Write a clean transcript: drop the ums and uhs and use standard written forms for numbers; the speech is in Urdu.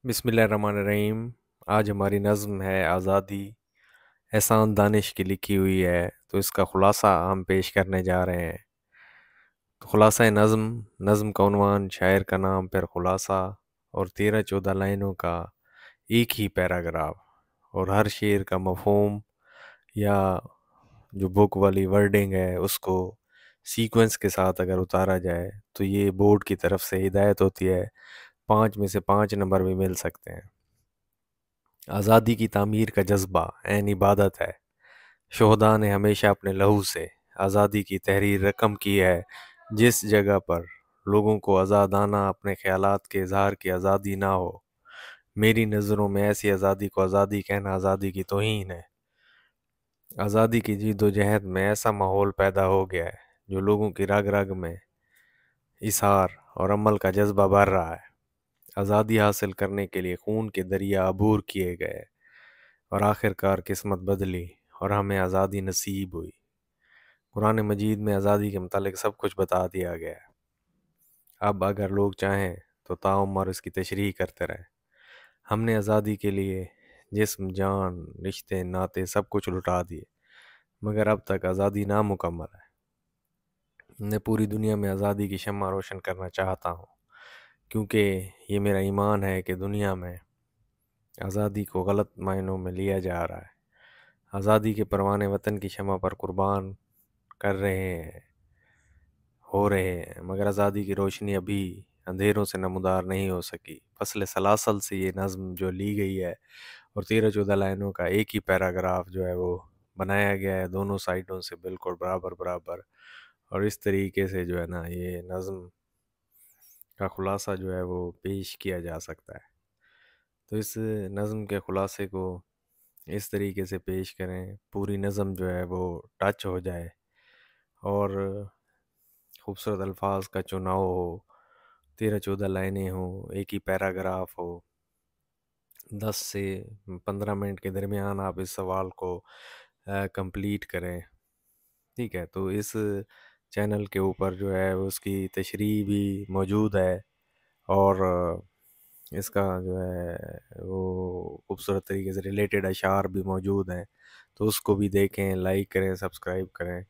بسم اللہ الرحمن الرحیم۔ آج ہماری نظم ہے آزادی، احسان دانش کی لکھی ہوئی ہے، تو اس کا خلاصہ ہم پیش کرنے جا رہے ہیں۔ تو خلاصہ نظم کا عنوان، شاعر کا نام، پھر خلاصہ، اور 13-14 لائنوں کا ایک ہی پیراگراف، اور ہر شعر کا مفہوم یا جو بک والی ورڈنگ ہے اس کو سیکوینس کے ساتھ اگر اتارا جائے تو یہ بورڈ کی طرف سے ہدایت ہوتی ہے، 5 میں سے 5 نمبر بھی مل سکتے ہیں۔ آزادی کی تعمیر کا جذبہ عین عبادت ہے، شہداء نے ہمیشہ اپنے لہو سے آزادی کی تحریر رقم کی ہے۔ جس جگہ پر لوگوں کو آزادانہ اپنے خیالات کے اظہار کی آزادی نہ ہو، میری نظروں میں ایسی آزادی کو آزادی کہنا آزادی کی توہین ہے۔ آزادی کی جید و جہد میں ایسا ماحول پیدا ہو گیا ہے جو لوگوں کی رگ رگ میں اظہار اور عمل کا جذبہ بھر رہا ہے۔ آزادی حاصل کرنے کے لیے خون کے دریا عبور کیے گئے، اور آخر کار قسمت بدلی اور ہمیں آزادی نصیب ہوئی۔ قرآن مجید میں آزادی کے متعلق سب کچھ بتا دیا گیا ہے۔ اب اگر لوگ چاہیں تو تعمر اس کی تشریح کرتے رہیں۔ ہم نے آزادی کے لیے جسم، جان، رشتے، ناطے سب کچھ لٹا دیے، مگر اب تک آزادی نامکمل ہے۔ میں پوری دنیا میں آزادی کی شمع روشن کرنا چاہتا ہوں، کیونکہ یہ میرا ایمان ہے کہ دنیا میں آزادی کو غلط معنوں میں لیا جا رہا ہے۔ آزادی کے پروانے وطن کی شمع پر قربان کر رہے ہیں، ہو رہے ہیں، مگر آزادی کی روشنی ابھی اندھیروں سے نمودار نہیں ہو سکی۔ فصل سلاسل سے یہ نظم جو لی گئی ہے، اور 13-14 لائنوں کا ایک ہی پیراگراف جو ہے وہ بنایا گیا ہے، دونوں سائڈوں سے بالکل برابر برابر، اور اس طریقے سے جو ہے نا یہ نظم کا خلاصہ جو ہے وہ پیش کیا جا سکتا ہے۔ تو اس نظم کے خلاصے کو اس طریقے سے پیش کریں، پوری نظم جو ہے وہ ٹچ ہو جائے، اور خوبصورت الفاظ کا چناؤ ہو، 13-14 لائنیں ہوں، ایک ہی پیراگراف ہو، 10 سے 15 منٹ کے درمیان آپ اس سوال کو کمپلیٹ کریں۔ ٹھیک ہے، تو اس چینل کے اوپر جو ہے اس کی تشریح بھی موجود ہے، اور اس کا جو ہے وہ خوبصورت طریقے سے ریلیٹڈ اشعار بھی موجود ہیں، تو اس کو بھی دیکھیں، لائک کریں، سبسکرائب کریں۔